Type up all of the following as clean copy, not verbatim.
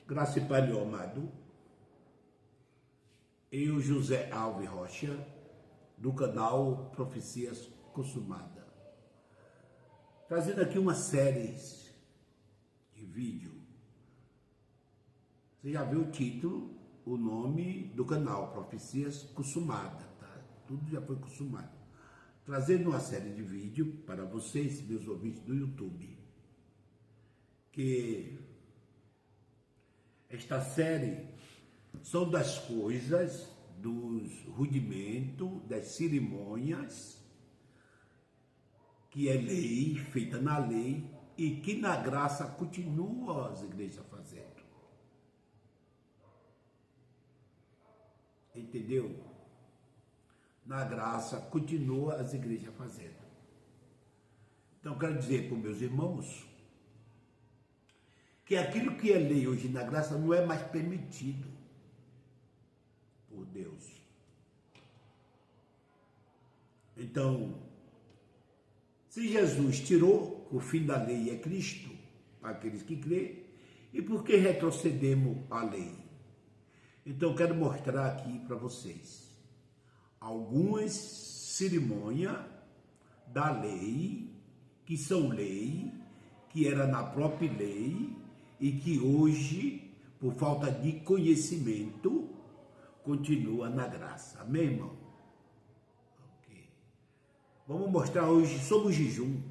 Graça e Pai, meu amado, eu, José Alves Rocha, do canal Profecias Consumada, trazendo aqui uma série de vídeo. Você já viu o título, o nome do canal, Profecias Consumada, tá? Tudo já foi consumado. Trazendo uma série de vídeo para vocês, meus ouvintes do YouTube, que esta série são das coisas, dos rudimentos, das cerimônias, que é lei, feita na lei, e que na graça continua as igrejas fazendo. Entendeu? Na graça continua as igrejas fazendo. Então, quero dizer para os meus irmãos que aquilo que é lei hoje na graça não é mais permitido por Deus. Então, se Jesus tirou, o fim da lei é Cristo, para aqueles que crêem, e por que retrocedemos a lei? Então, quero mostrar aqui para vocês algumas cerimônias da lei, que são lei, que era na própria lei, e que hoje, por falta de conhecimento, continua na graça. Amém, irmão? Ok. Vamos mostrar hoje sobre o jejum.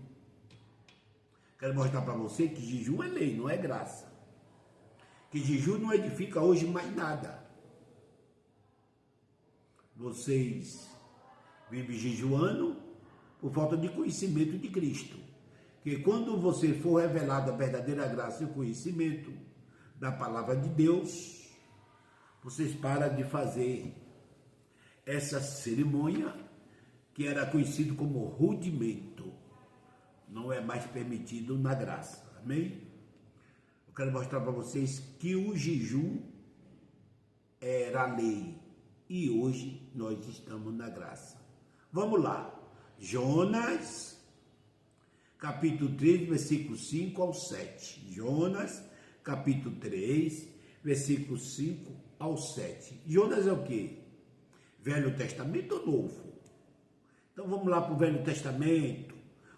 Quero mostrar para você que jejum é lei, não é graça. Que jejum não edifica hoje mais nada. Vocês vivem jejuando por falta de conhecimento de Cristo. Que quando você for revelado a verdadeira graça e o conhecimento da palavra de Deus, vocês param de fazer essa cerimônia que era conhecido como rudimento. Não é mais permitido na graça. Amém? Eu quero mostrar para vocês que o jejum era lei e hoje nós estamos na graça. Vamos lá. Jonas, capítulo 3, versículo 5 ao 7. Jonas, capítulo 3, versículo 5 ao 7. Jonas é o quê? Velho Testamento ou Novo? Então vamos lá para o Velho Testamento,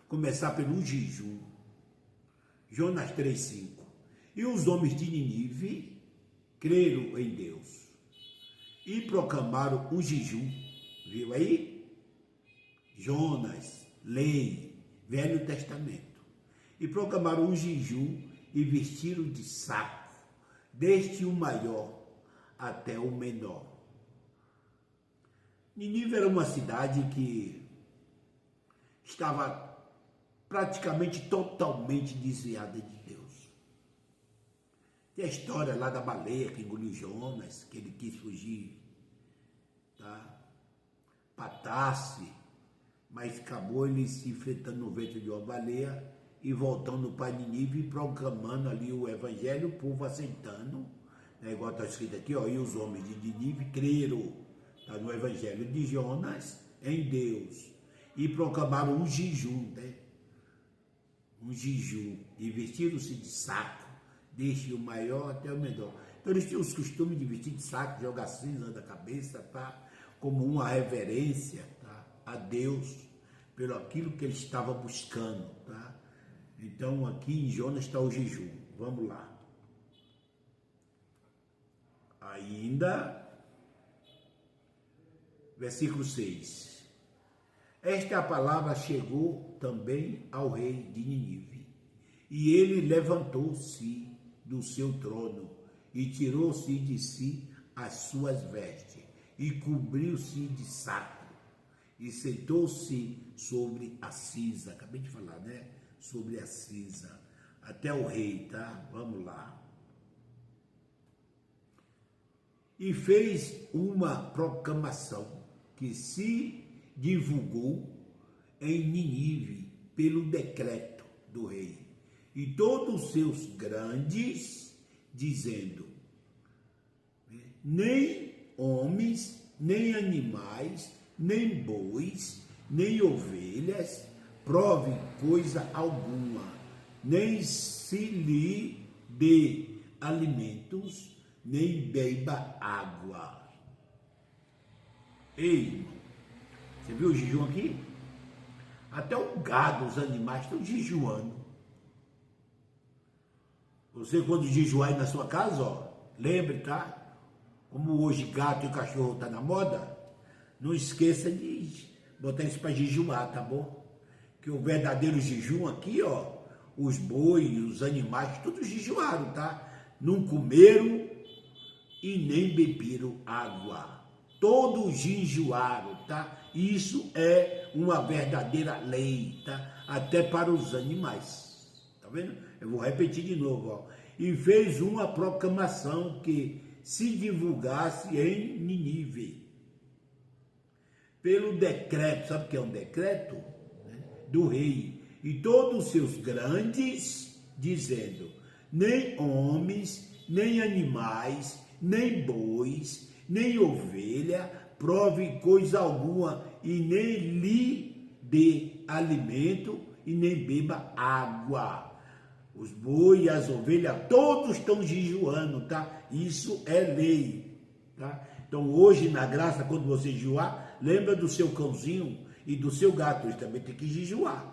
começar pelo jejum. Jonas 3, 5. E os homens de Nínive creram em Deus e proclamaram o jejum. Viu aí? Jonas, lei, Velho Testamento. E proclamaram o jejum e vestiram de saco, desde o maior até o menor. Nínive era uma cidade que estava praticamente totalmente desviada de Deus. Tem a história lá da baleia que engoliu Jonas, que ele quis fugir, tá? Patasse, mas acabou ele se enfrentando no ventre de uma baleia e voltando para Nínive e proclamando ali o evangelho, o povo aceitando, né? Igual está escrito aqui, ó, e os homens de Nínive creram, tá, no evangelho de Jonas em Deus e proclamaram um jejum, né? Um jejum, e vestiram-se de saco, desde o maior até o menor. Então eles tinham os costumes de vestir de saco, jogar cinza da cabeça, tá? Como uma reverência, tá? A Deus, pelo aquilo que ele estava buscando, tá? Então aqui em Jonas está o jejum. Vamos lá. Ainda, versículo 6. Esta palavra chegou também ao rei de Nínive, e ele levantou-se do seu trono e tirou-se de si as suas vestes e cobriu-se de saco e sentou-se sobre a cinza. Acabei de falar, né? Sobre a cinza. Até o rei, tá? Vamos lá. E fez uma proclamação que se divulgou em Nínive pelo decreto do rei e todos os seus grandes, dizendo: nem homens, nem animais, nem bois, nem ovelhas provem coisa alguma, nem se lhe dê alimentos, nem beba água. Ei, você viu o jejum aqui? Até o gado, os animais estão jejuando. Você, quando jejuar aí na sua casa, ó, lembre, tá? Como hoje gato e cachorro tá na moda, não esqueça de botar isso para jejuar, tá bom? Que o verdadeiro jejum aqui, ó, os bois, os animais, todos jejuaram, tá? Não comeram e nem beberam água. Todos jejuaram, tá? Isso é uma verdadeira lei, tá? Até para os animais. Tá vendo? Eu vou repetir de novo, ó. E fez uma proclamação que se divulgasse em Nínive. Pelo decreto, sabe o que é um decreto? Do rei. E todos os seus grandes, dizendo, nem homens, nem animais, nem bois, nem ovelha, prove coisa alguma, e nem lhe dê alimento, e nem beba água. Os bois e as ovelhas, todos estão jejuando, tá? Isso é lei, tá? Então hoje na graça, quando você jejuar, lembra do seu cãozinho e do seu gato, eles também tem que jejuar.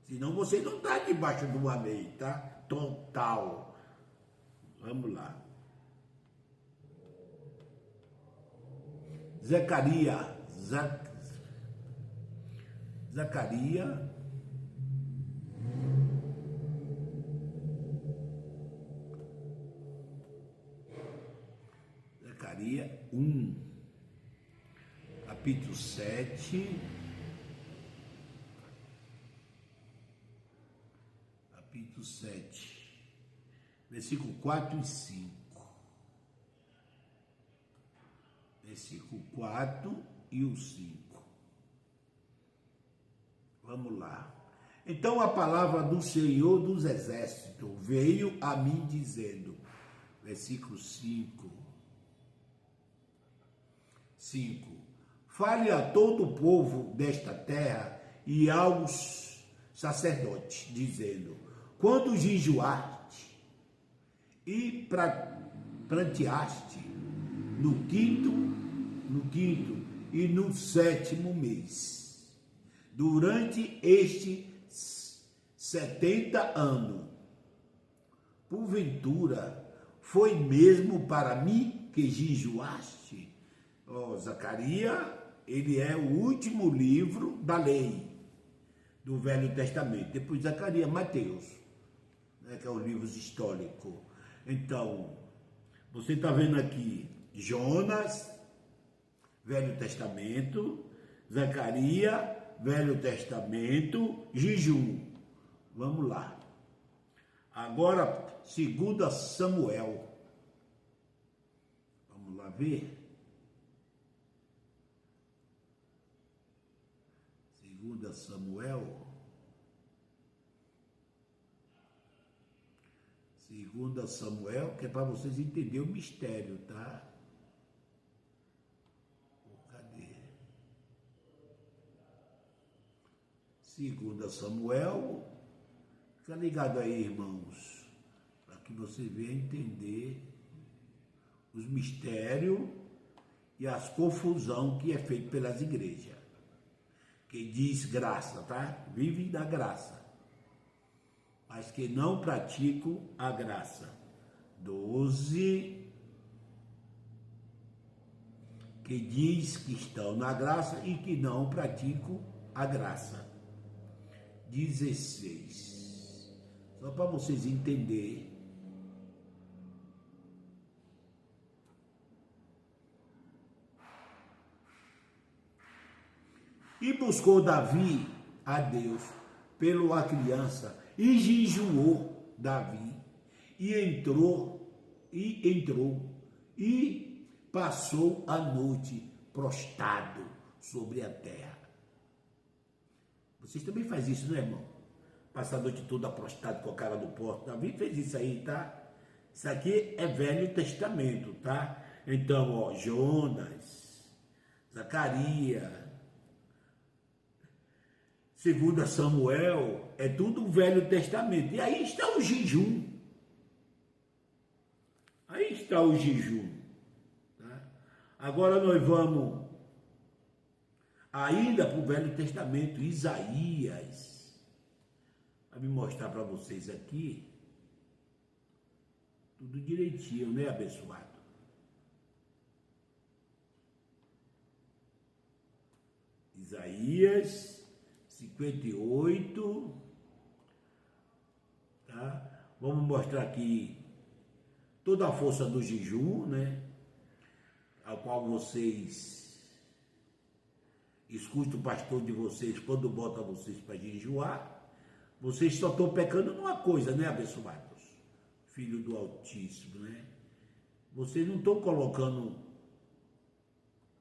Senão você não está debaixo de uma lei, tá? Total. Vamos lá. Zacarias. Zacarias 1, capítulo 7, versículo 4 e 5. Versículo 4 e o 5. Vamos lá. Então a palavra do Senhor dos Exércitos veio a mim dizendo, versículo 5, fale a todo o povo desta terra e aos sacerdotes, dizendo, quando jejuaste e planteaste no quinto e no 7º mês, durante estes 70 anos, porventura foi mesmo para mim que jejuaste? Zacarias, ele é o último livro da lei do Velho Testamento. Depois Zacarias, Mateus, né, que é o livro histórico. Então, você está vendo aqui Jonas, Velho Testamento, Zacarias, Velho Testamento, jejum. Vamos lá. Agora, 2 Samuel. Vamos lá ver. 2 Samuel. 2 Samuel, que é para vocês entenderem o mistério, tá? Cadê? 2 Samuel. Fica ligado aí, irmãos, para que você venha entender os mistérios e as confusão que é feito pelas igrejas. Que diz graça, tá? Vive da graça, mas que não praticam a graça. 12, que diz que estão na graça e que não praticam a graça. 16, só para vocês entenderem. E buscou Davi a Deus pela criança, e jejuou Davi, e entrou, e passou a noite prostrado sobre a terra. Vocês também fazem isso, não é, irmão? Passar a noite toda prostrado com a cara no porto. Davi fez isso aí, tá? Isso aqui é Velho Testamento, tá? Então, ó, Jonas, Zacarias, 2 Samuel, é tudo o Velho Testamento. E aí está o jejum. está o jejum. Tá? Agora nós vamos ainda para o Velho Testamento, Isaías. Vou me mostrar para vocês aqui tudo direitinho, né, abençoado? Isaías 58, tá? Vamos mostrar aqui toda a força do jejum, né? Ao qual vocês escutam o pastor de vocês quando bota vocês para jejuar. Vocês só estão pecando numa coisa, né, abençoados? Filho do Altíssimo, né? Vocês não estão colocando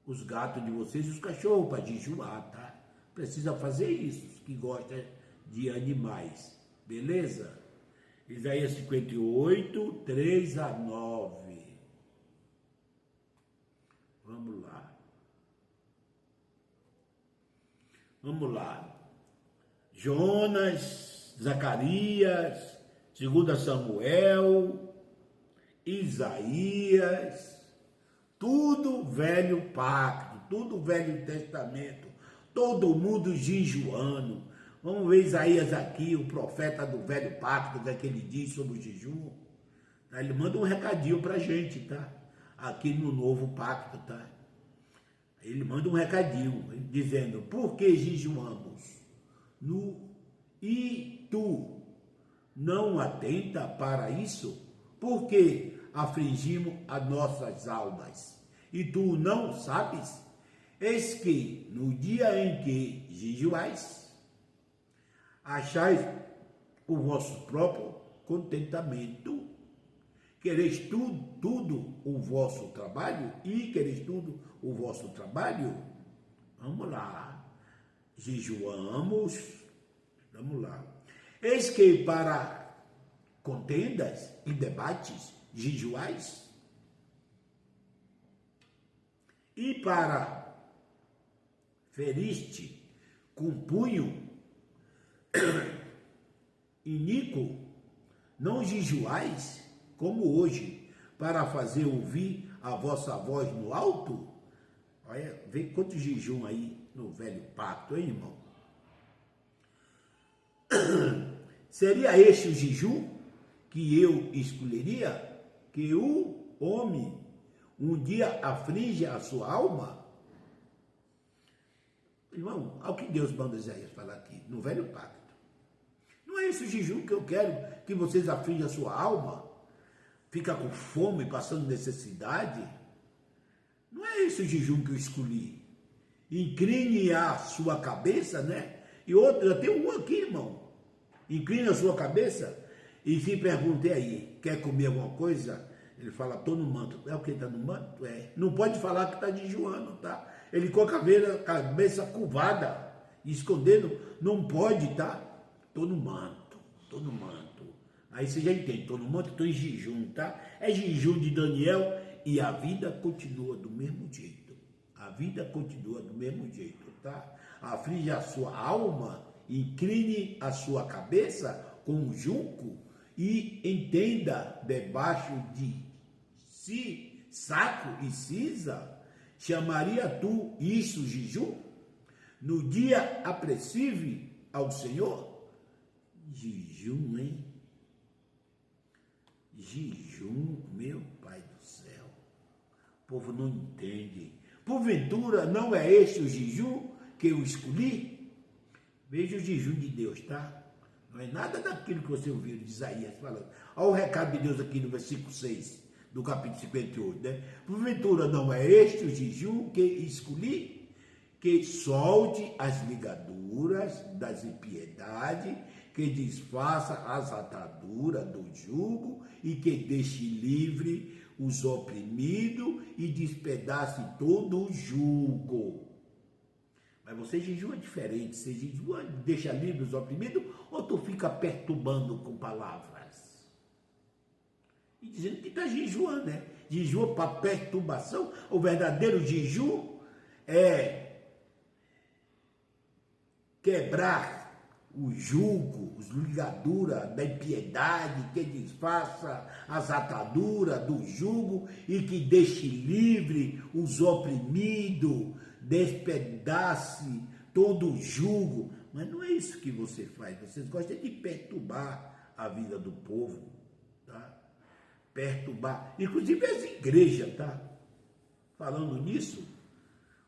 os gatos de vocês e os cachorros para jejuar, tá? Precisa fazer isso, que gosta de animais, beleza? Isaías 58, 3 a 9. Vamos lá. Vamos lá. Jonas, Zacarias, 2 Samuel, Isaías, tudo velho pacto, tudo Velho Testamento, todo mundo jejuando. Vamos ver Isaías aqui, o profeta do velho pacto, o que ele diz sobre o jejum. Ele manda um recadinho pra gente, tá? Aqui no novo pacto, tá? Ele manda um recadinho, dizendo, por que jejuamos? E tu não atenta para isso? Por que afligimos as nossas almas? E tu não sabes? Eis que no dia em que jejuais, achais o vosso próprio contentamento. Quereis tudo o vosso trabalho? E quereis tudo o vosso trabalho? Vamos lá. Jejuamos. Vamos lá. Eis que para contendas e debates jejuais? E para feriste com punho iníquo, não jejuais como hoje, para fazer ouvir a vossa voz no alto? Olha, vê quanto jejum aí no velho pacto, hein, irmão? Seria este o jejum que eu escolheria? Que o homem um dia aflige a sua alma? Irmão, ao que Deus manda Isaías falar aqui, no velho pacto. Não é esse o jejum que eu quero, que vocês afligem a sua alma, fica com fome, passando necessidade. Não é esse o jejum que eu escolhi. Incline a sua cabeça, né? E outro, eu tenho um aqui, irmão. Incline a sua cabeça e se perguntei aí, quer comer alguma coisa? Ele fala, estou no manto. É o que está no manto? É. Não pode falar que está jejuando, tá? Ele com a cabeça curvada, escondendo, não pode, tá? Estou no manto, estou no manto. Aí você já entende, estou no manto, estou em jejum, tá? É jejum de Daniel e a vida continua do mesmo jeito. A vida continua do mesmo jeito, tá? Aflige a sua alma, incline a sua cabeça com junco e entenda debaixo de si, saco e cinza. Chamaria tu isso jejum? No dia apressivo ao Senhor? Jejum, hein? Jejum, meu Pai do céu. O povo não entende. Porventura, não é este o jejum que eu escolhi? Veja o jejum de Deus, tá? Não é nada daquilo que você ouviu de Isaías falando. Olha o recado de Deus aqui no versículo 6 do capítulo 58, né? Porventura, não é este o jejum que escolhi? Que solte as ligaduras das impiedades, que desfaça as ataduras do jugo e que deixe livre os oprimidos e despedace todo o jugo. Mas você jejua diferente, você jejua, deixa livre os oprimidos, ou tu fica perturbando com palavras? E dizendo que está jejuando, né? Jejua para perturbação. O verdadeiro jejum é quebrar o jugo, as ligaduras da impiedade, que desfaça as ataduras do jugo e que deixe livre os oprimidos, despedace todo o jugo. Mas não é isso que você faz, vocês gostam de perturbar a vida do povo, tá? Perturbar, inclusive as igrejas, tá? Falando nisso,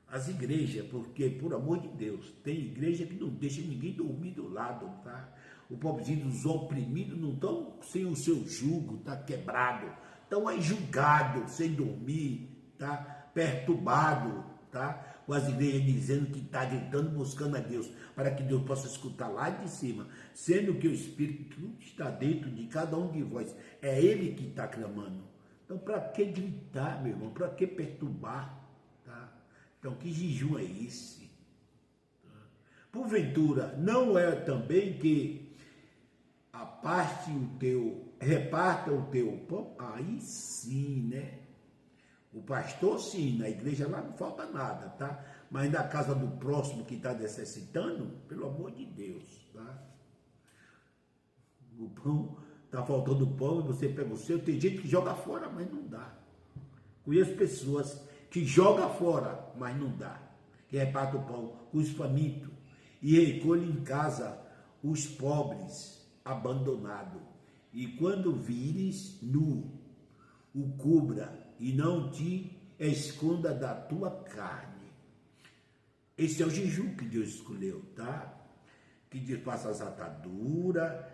as igrejas, porque, por amor de Deus, tem igreja que não deixa ninguém dormir do lado, tá? O pobrezinho dos oprimidos não estão sem o seu jugo, tá quebrado, estão aí julgados, sem dormir, tá? Perturbado, tá? Com as igrejas dizendo que está gritando, buscando a Deus, para que Deus possa escutar lá de cima, sendo que o Espírito está dentro de cada um de vós, é Ele que está clamando. Então, para que gritar, meu irmão? Para que perturbar? Tá? Então, que jejum é esse? Porventura, não é também que reparta o teu pão? Aí sim, né? O pastor sim, na igreja lá não falta nada, tá? Mas na casa do próximo que está necessitando, pelo amor de Deus, tá? O pão, está faltando pão e você pega o seu, tem gente que joga fora, mas não dá. Conheço pessoas que jogam fora, mas não dá. Que reparte o pão com os famintos e recolhe em casa os pobres abandonados. E quando vires nu, o cubra e não te esconda da tua carne. Esse é o jejum que Deus escolheu, tá? Que desfaça as ataduras,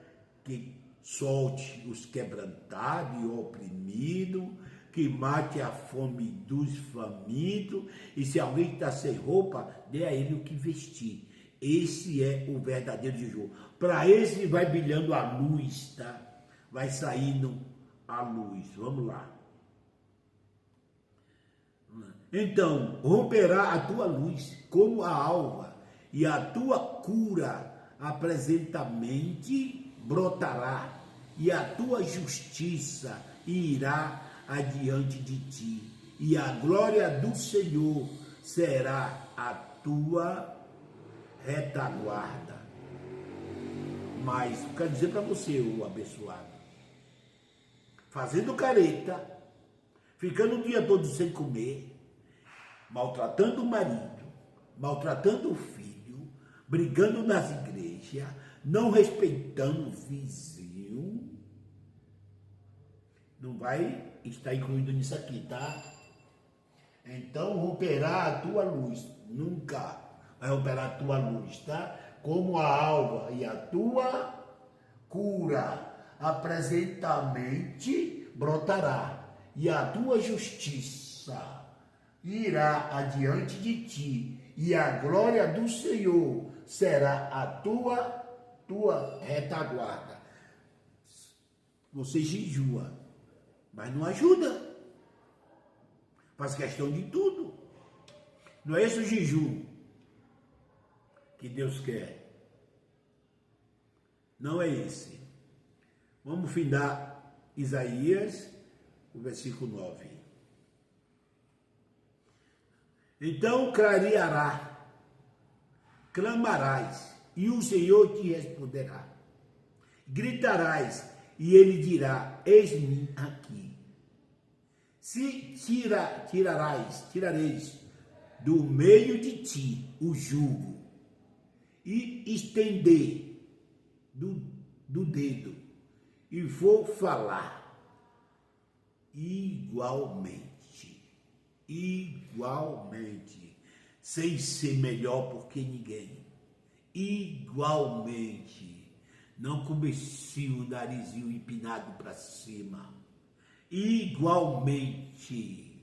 que solte os quebrantados e oprimidos, que mate a fome dos famintos, e se alguém está sem roupa, dê a ele o que vestir. Esse é o verdadeiro jejum. Para esse vai brilhando a luz, tá? Vai saindo a luz. Vamos lá. Então, romperá a tua luz como a alva, e a tua cura apresentamente brotará, e a tua justiça irá adiante de ti, e a glória do Senhor será a tua retaguarda. Mas, quero dizer para você, o abençoado, fazendo careta, ficando o dia todo sem comer, maltratando o marido, maltratando o filho, brigando nas igrejas, não respeitando o vizinho, não vai estar incluído nisso aqui, tá? Então romperá a tua luz, nunca vai romper a tua luz, tá? Como a alva, e a tua cura apresentamente brotará, e a tua justiça irá adiante de ti, e a glória do Senhor será a tua retaguarda. Você jejua, mas não ajuda. Faz questão de tudo. Não é esse o jejum que Deus quer. Não é esse. Vamos findar Isaías, o versículo 9. Então clamarás, e o Senhor te responderá. Gritarás, e ele dirá, eis-me aqui. Se tirareis do meio de ti o jugo, e estender do dedo, e for falar igualmente, sem ser melhor porque ninguém, igualmente, não com o narizinho empinado para cima, igualmente,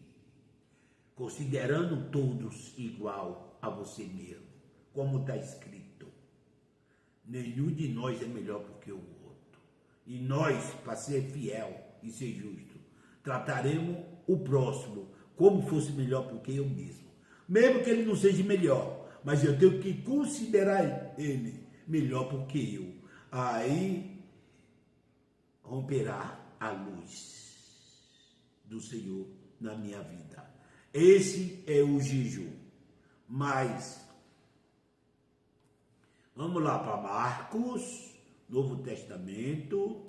considerando todos igual a você mesmo, como está escrito, nenhum de nós é melhor do que o outro, e nós, para ser fiel e ser justo, trataremos o próximo como fosse melhor do que eu mesmo. Mesmo que ele não seja melhor, mas eu tenho que considerar ele melhor do que eu. Aí romperá a luz do Senhor na minha vida. Esse é o jejum. Mas Vamos lá para Marcos, Novo Testamento,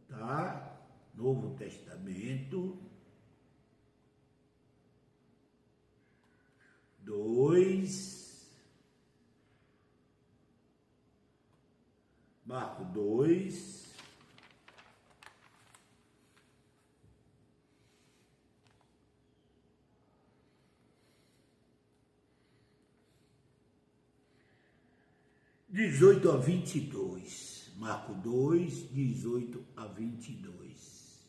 tá? Novo Testamento, 2, Marcos 2, (18 a 22). Marcos 2, 18 a 22.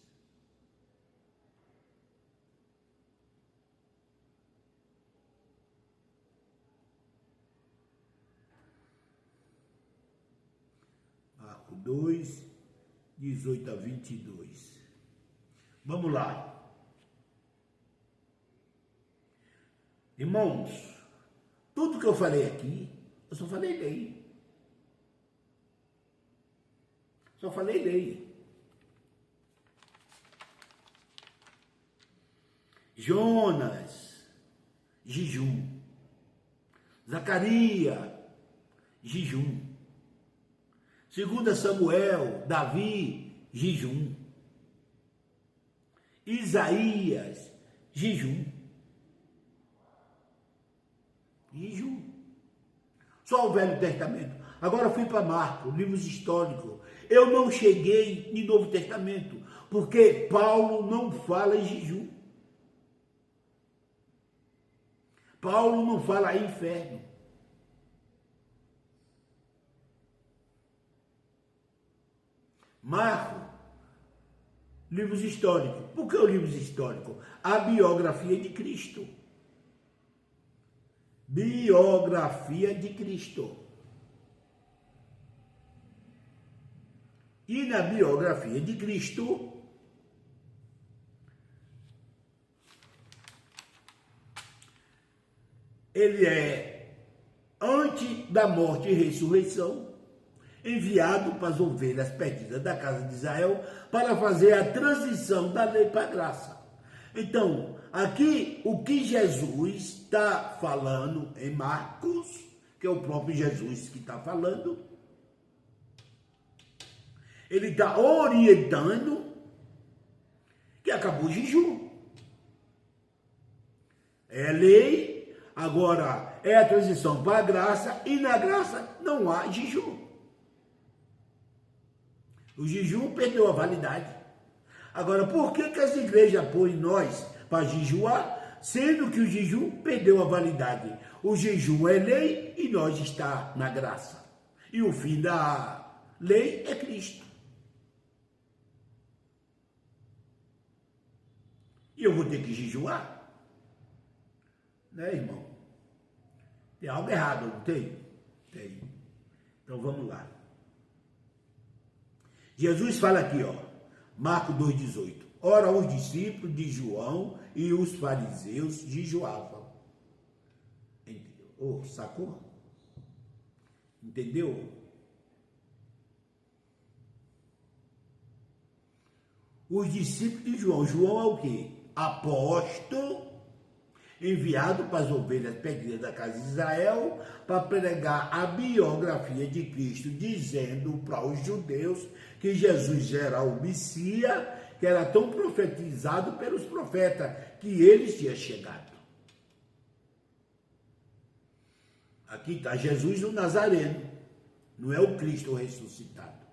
Marcos 2, 18 a 22. Vamos lá. Irmãos, tudo que eu falei aqui, eu só falei lei. Só falei lei. Jonas, jejum. Zacarias, jejum. 2 Samuel, Davi, jejum. Isaías, jejum. Jejum. Só o Velho Testamento. Agora fui para Marcos, livros históricos. Eu não cheguei no Novo Testamento, porque Paulo não fala em jejum. Paulo não fala em inferno. Marcos, livros históricos. Por que os livros históricos? A biografia de Cristo. Biografia de Cristo. E na biografia de Cristo, ele é, antes da morte e ressurreição, enviado para as ovelhas perdidas da casa de Israel para fazer a transição da lei para a graça. Então, aqui o que Jesus está falando em Marcos, que é o próprio Jesus que está falando, ele está orientando que acabou o jejum. É lei, agora é a transição para a graça, e na graça não há jejum. O jejum perdeu a validade. Agora, por que as igrejas põem nós para jejuar, sendo que o jejum perdeu a validade? O jejum é lei e nós está na graça. E o fim da lei é Cristo. E eu vou ter que jejuar? Né, irmão? Tem algo errado, não tem? Tem. Então vamos lá. Jesus fala aqui, ó, Marcos 2,18. Ora, os discípulos de João e os fariseus jejuavam. Entendeu? Oh, sacou? Entendeu? Os discípulos de João. João é o quê? Apóstolo, enviado para as ovelhas perdidas da casa de Israel, para pregar a biografia de Cristo, dizendo para os judeus que Jesus era o Messias, que era tão profetizado pelos profetas, que ele tinha chegado. Aqui está Jesus o Nazareno, não é o Cristo ressuscitado,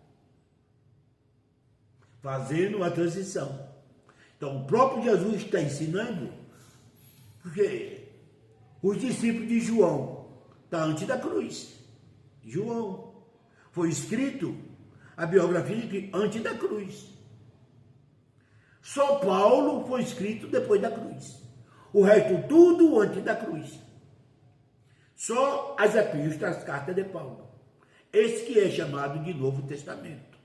fazendo a transição. Então, o próprio Jesus está ensinando, porque os discípulos de João estão antes da cruz. João foi escrito a biografia antes da cruz. Só Paulo foi escrito depois da cruz. O resto tudo antes da cruz. Só as epístolas, as cartas de Paulo. Esse que é chamado de Novo Testamento.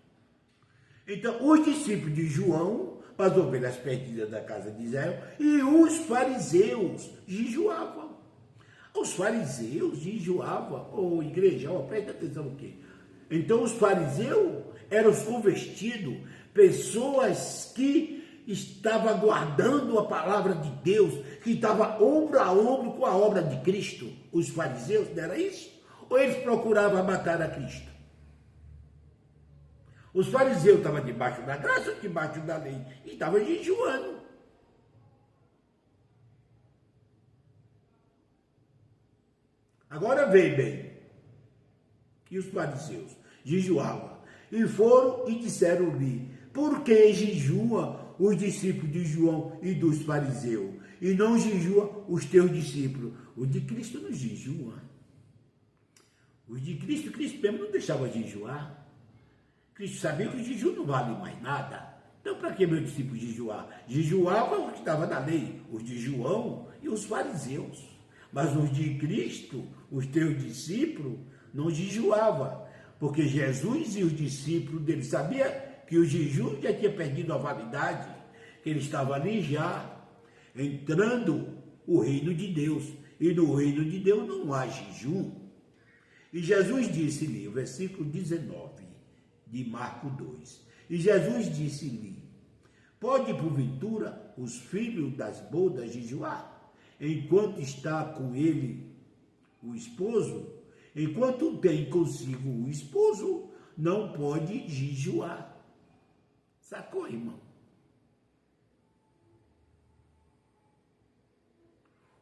Então, os discípulos de João, as ovelhas perdidas da casa de Israel, e os fariseus jejuavam. Os fariseus jejuavam. Ô, igreja, presta atenção no quê? Então, os fariseus eram os convertidos, pessoas que estavam guardando a palavra de Deus, que estavam ombro a ombro com a obra de Cristo. Os fariseus, não era isso? ou eles procuravam matar a Cristo? Os fariseus estavam debaixo da graça ou debaixo da lei? E estavam jejuando. Agora vem bem. E os fariseus jejuavam. E foram e disseram-lhe: por que jejua os discípulos de João e dos fariseus, e não jejua os teus discípulos? Os de Cristo não jejuam. Os de Cristo mesmo não deixava jejuar. Cristo sabia que o jejum não vale mais nada. Então, para que meu discípulo jejuar? Jejuava o que estava na lei, os de João e os fariseus. Mas os de Cristo, os teus discípulos, não jejuavam. Porque Jesus e os discípulos dele sabiam que o jejum já tinha perdido a validade, que ele estava ali já entrando o reino de Deus. E no reino de Deus não há jejum. E Jesus disse-lhe, o versículo 19 de Marcos 2. E Jesus disse-lhe: pode porventura os filhos das bodas jejuar, enquanto está com ele o esposo? Enquanto tem consigo o esposo, não pode jejuar. Sacou, irmão?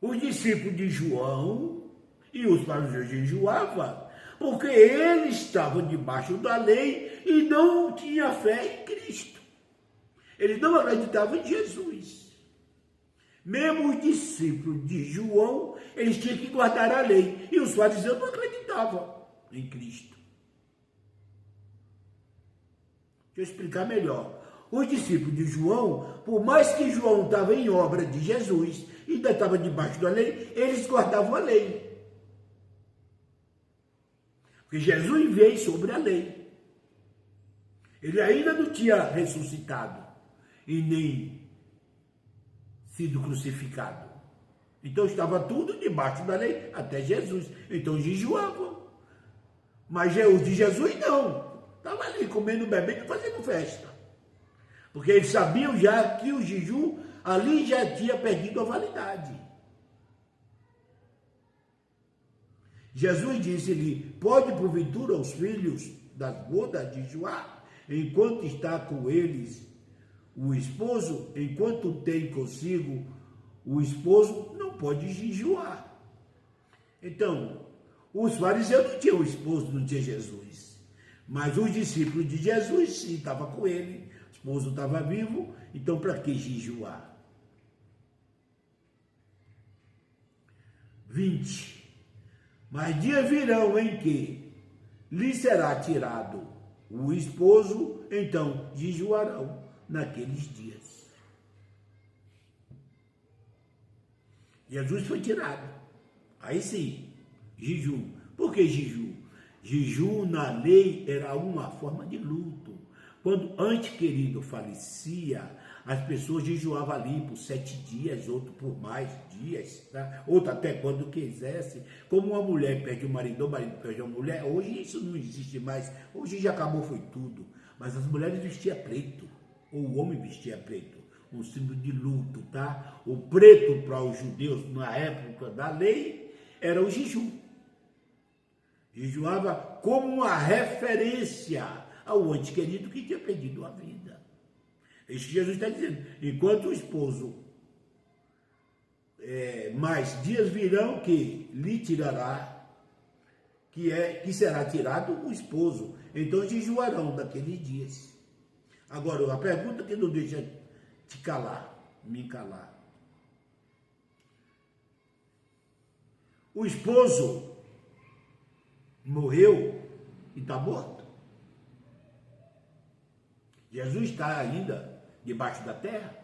Os discípulos de João e os fariseus jejuavam, porque eles estavam debaixo da lei e não tinham fé em Cristo. Eles não acreditavam em Jesus. Mesmo os discípulos de João, eles tinham que guardar a lei. E os fariseus não acreditavam em Cristo. Deixa eu explicar melhor. Os discípulos de João, por mais que João estava em obra de Jesus, e ainda estava debaixo da lei, eles guardavam a lei. Porque Jesus veio sobre a lei. Ele ainda não tinha ressuscitado e nem sido crucificado. Então estava tudo debaixo da lei, até Jesus. Então jejuavam. Mas os de Jesus não. Estavam ali comendo, bebendo e fazendo festa. Porque eles sabiam já que o jejum ali já tinha perdido a validade. Jesus disse-lhe: pode porventura os filhos das bodas jejuar, enquanto está com eles o esposo? Enquanto tem consigo o esposo, não pode jejuar. Então, os fariseus não tinham o esposo, não tinha Jesus. Mas os discípulos de Jesus, sim, estavam com ele. O esposo estava vivo, então para que jejuar? 20. Mas dias virão em que lhe será tirado o esposo, então jejuarão naqueles dias. Jesus foi tirado. Aí sim, jejum. Por que jejum? Jejum na lei era uma forma de luto. Quando antes querido falecia, as pessoas jejuavam ali por 7 dias, outro por mais dias, tá? Outro até quando quisesse. Como uma mulher perde o marido perde a mulher, hoje isso não existe mais. Hoje já acabou, foi tudo. Mas as mulheres vestiam preto, ou o homem vestia preto, um símbolo de luto, tá? O preto para os judeus na época da lei era o jejum. Jejuava como uma referência ao ente querido que tinha perdido a vida. Isso que Jesus está dizendo. Enquanto o esposo, mais dias virão que lhe tirará, que será tirado o esposo. Então jejuarão daqueles dias. Agora, a pergunta que não deixa te calar, me calar. O esposo morreu e está morto? Jesus está ainda debaixo da terra?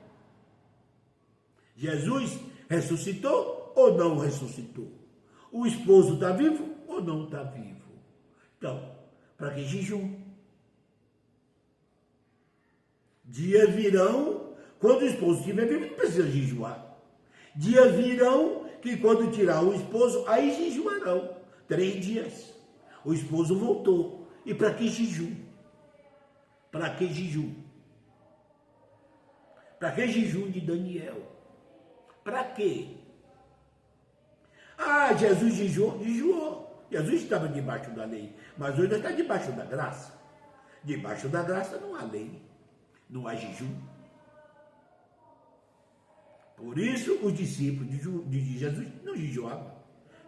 Jesus ressuscitou ou não ressuscitou? O esposo está vivo ou não está vivo? Então, para que jejum? Dias virão, quando o esposo estiver vivo, não precisa jejuar. Dias virão que quando tirar o esposo, aí jejuarão. 3 dias. O esposo voltou. E para que jejum? Para que jejum? Para que jejum de Daniel? Para quê? Ah, Jesus jejuou? Jejuou. Jesus estava debaixo da lei, mas hoje está debaixo da graça. Debaixo da graça não há lei, não há jejum. Por isso, os discípulos de Jesus não jejuavam.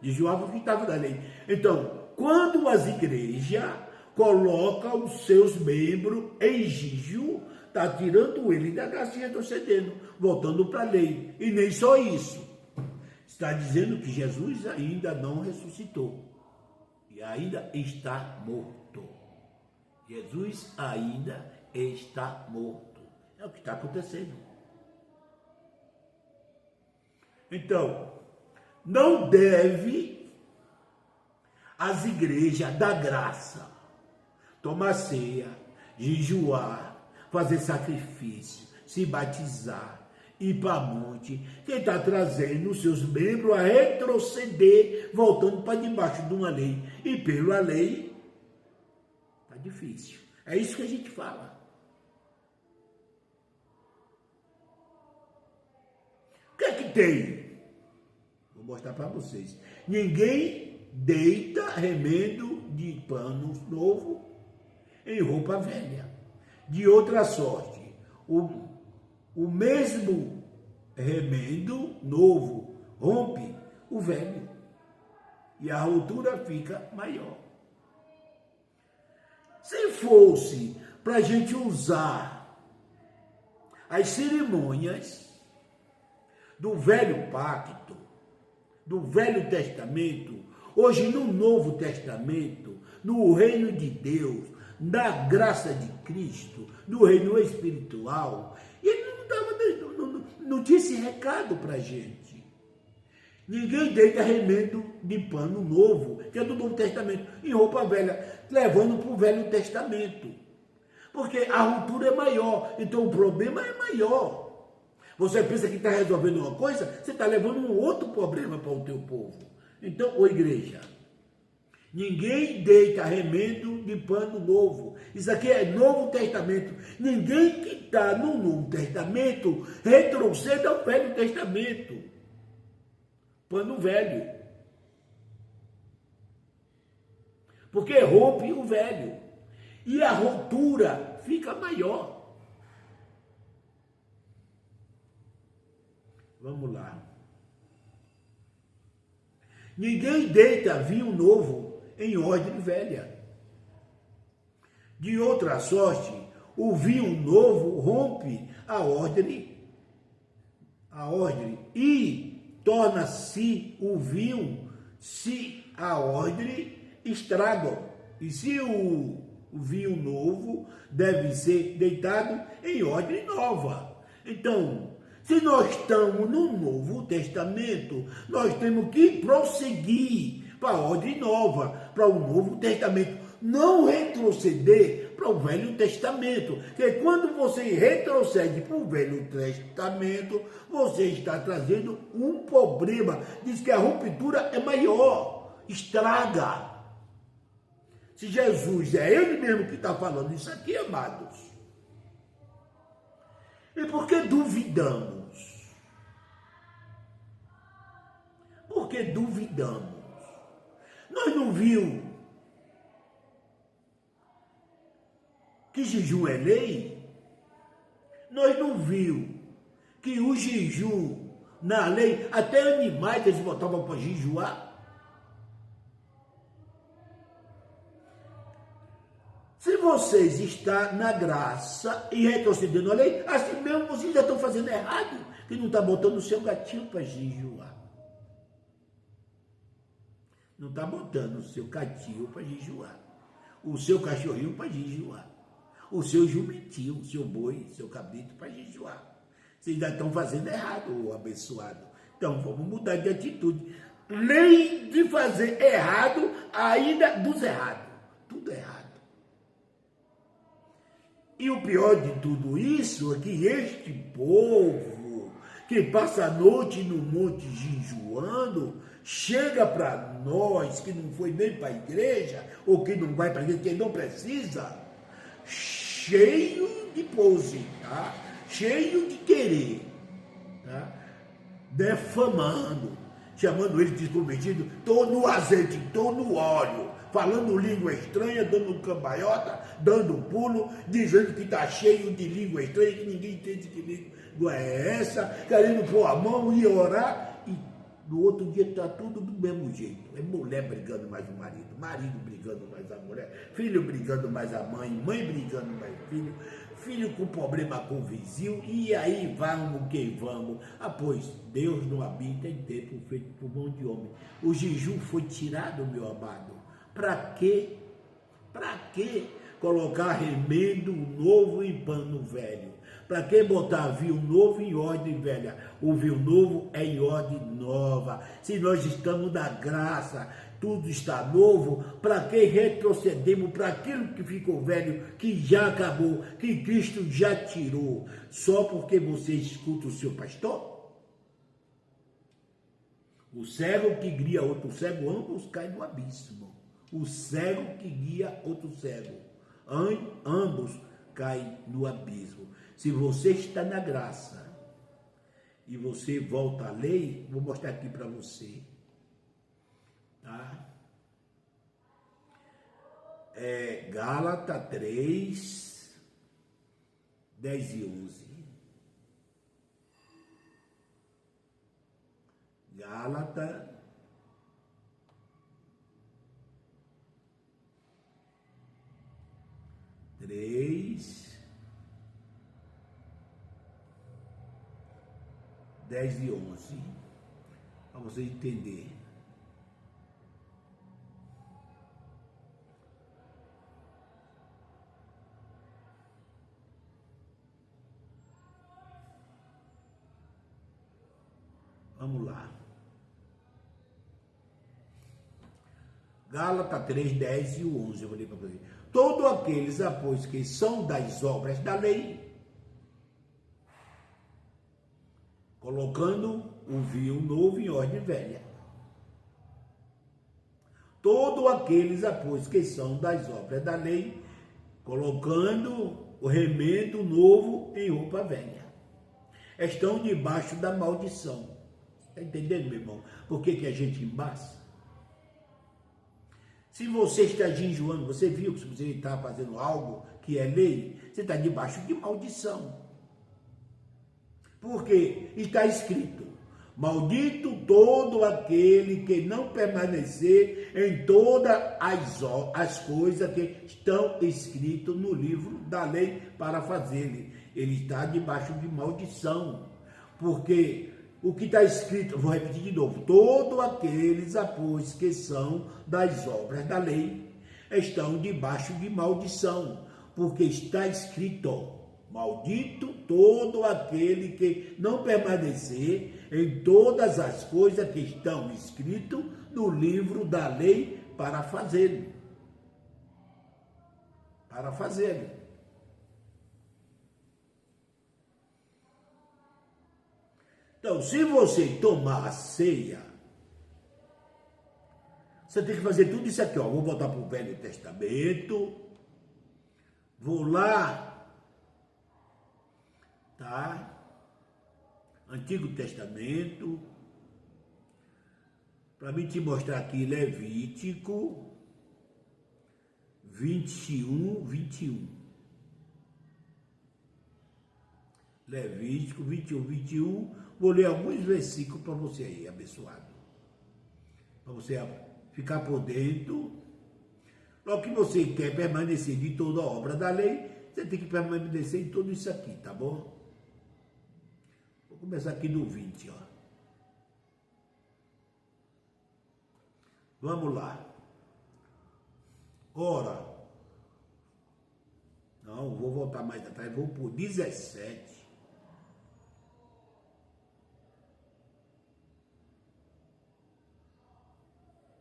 Jejuavam porque estavam da lei. Então, quando as igrejas colocam os seus membros em jejum, está tirando ele da graça e retrocedendo, voltando para a lei. E nem só isso. Está dizendo que Jesus ainda não ressuscitou. E ainda está morto. Jesus ainda está morto. É o que está acontecendo. Então, não deve as igrejas da graça tomar ceia, jejuar, fazer sacrifício, se batizar, ir para monte, que está trazendo os seus membros a retroceder, voltando para debaixo de uma lei. E pela lei, está difícil. É isso que a gente fala. O que é que tem? Vou mostrar para vocês. Ninguém deita remendo de pano novo em roupa velha. De outra sorte, o mesmo remendo novo rompe o velho e a ruptura fica maior. Se fosse para a gente usar as cerimônias do velho pacto, do Velho Testamento, hoje no Novo Testamento, no reino de Deus, na graça de Cristo, no reino espiritual, ele não tinha esse recado para a gente. Ninguém deita remendo de pano novo, que é do Novo Testamento, em roupa velha, levando para o Velho Testamento. Porque a ruptura é maior, então o problema é maior. Você pensa que está resolvendo uma coisa, você está levando um outro problema para o teu povo. Então, ô igreja, ninguém deita remendo de pano novo. Isso aqui é Novo Testamento. Ninguém que está no Novo Testamento retrocede ao Velho Testamento. Pano velho. Porque rompe o velho. E a ruptura fica maior. Vamos lá. Ninguém deita vinho novo em ordem velha. De outra sorte, o vinho novo rompe a ordem e torna-se o vinho se a ordem estraga. E se o vinho novo deve ser deitado em ordem nova. Então, se nós estamos no Novo Testamento, nós temos que prosseguir para a ordem nova, para o Novo Testamento, não retroceder para o Velho Testamento. Porque quando você retrocede para o Velho Testamento, você está trazendo um problema. Diz que a ruptura é maior, estraga. Se Jesus é Ele mesmo que está falando isso aqui, amados, e por que duvidamos? Por que duvidamos? Nós não vimos que jejum é lei? Nós não vimos que o jejum, na lei, até animais eles botavam para jejuar? Se vocês estão na graça e retrocedendo a lei, assim mesmo vocês já estão fazendo errado, que não está botando o seu gatinho para jejuar. Não está botando o seu gatinho para jejuar. O seu cachorrinho para jejuar. O seu jumentinho, o seu boi, o seu cabrito para jejuar. Vocês já estão fazendo errado, o abençoado. Então vamos mudar de atitude. Nem de fazer errado, ainda dos errados. Tudo errado. E o pior de tudo isso é que este povo que passa a noite no monte jejuando, chega para nós que não foi nem para a igreja, ou que não vai para a igreja, que não precisa, cheio de pose, tá? Cheio de querer, tá? Defamando, chamando ele de convertido, estou no azeite, estou no óleo, falando língua estranha, dando cambalhota, dando pulo, dizendo que está cheio de língua estranha, que ninguém entende que língua é essa, querendo pôr a mão e orar, e no outro dia está tudo do mesmo jeito. É mulher brigando mais o marido, marido brigando mais a mulher, filho brigando mais a mãe, mãe brigando mais o filho, filho com problema com o vizinho, e aí vamos que vamos. Pois Deus não habita em templo feito por mão de homem. O jejum foi tirado, meu amado. Para quê? Para quê colocar remendo novo em pano velho? Para que botar vinho novo em ordem velha? O vinho novo é em ordem nova. Se nós estamos na graça, tudo está novo, para que retrocedemos para aquilo que ficou velho, que já acabou, que Cristo já tirou, só porque você escuta o seu pastor? O cego que guia outro cego, ambos caem no abismo. O cego que guia outro cego, ambos caem no abismo. Se você está na graça e você volta à lei, vou mostrar aqui para você, tá? Gálatas 3, 10 e 11. Gálatas 3, 10 e 11, para você entender. Vamos lá. Gálatas 3, 10 e 11, eu vou ler para você. Todos aqueles, pois, que são das obras da lei, colocando o vinho novo em ordem velha. Todos aqueles, pois, que são das obras da lei, colocando o remendo novo em roupa velha, estão debaixo da maldição. Está entendendo, meu irmão? Por que a gente embaça? Se você está jejuando, você viu que se você está fazendo algo que é lei, você está debaixo de maldição. Porque está escrito: maldito todo aquele que não permanecer em todas as coisas que estão escritas no livro da lei para fazê-lo. Ele está debaixo de maldição. Porque o que está escrito, vou repetir de novo: todos aqueles, pois, que são das obras da lei, estão debaixo de maldição. Porque está escrito: maldito todo aquele que não permanecer em todas as coisas que estão escritas no livro da lei para fazê-lo. Para fazê-lo. Então, se você tomar a ceia, você tem que fazer tudo isso aqui, ó. Vou voltar para o Velho Testamento. Vou lá. Tá? Antigo Testamento, para mim te mostrar aqui Levítico 21, 21. Levítico 21, 21. Vou ler alguns versículos para você aí, abençoado. Para você ficar por dentro. Logo que você quer permanecer de toda a obra da lei, você tem que permanecer em tudo isso aqui, tá bom? Vou começar aqui no 20, ó. Vamos lá. Ora. Não, vou voltar mais atrás, vou por 17.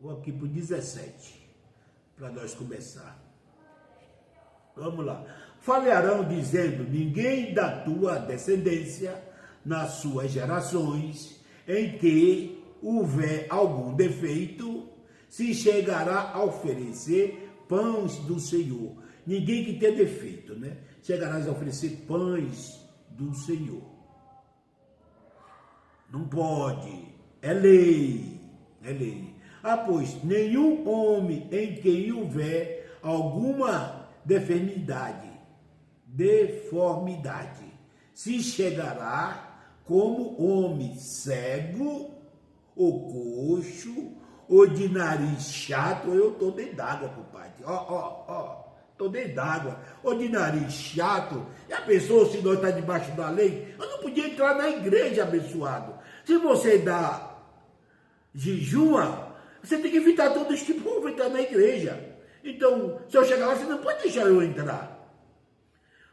Vou aqui por 17, para nós começar. Vamos lá. Falharão dizendo: ninguém da tua descendência, nas suas gerações, em que houver algum defeito, se chegará a oferecer pães do Senhor. Ninguém que tenha defeito, né? Chegarás a oferecer pães do Senhor. Não pode. É lei, é lei. Ah, pois, nenhum homem em quem houver alguma deformidade, se chegará como homem cego, ou coxo, ou de nariz chato. Eu tô dentro d'água, compadre. Tô dentro d'água. Ou de nariz chato. E a pessoa, se nós está debaixo da lei, eu não podia entrar na igreja, abençoado. Se você dá jejua, você tem que evitar todo esse tipo de entrar na igreja. Então, se eu chegar lá, você não pode deixar eu entrar.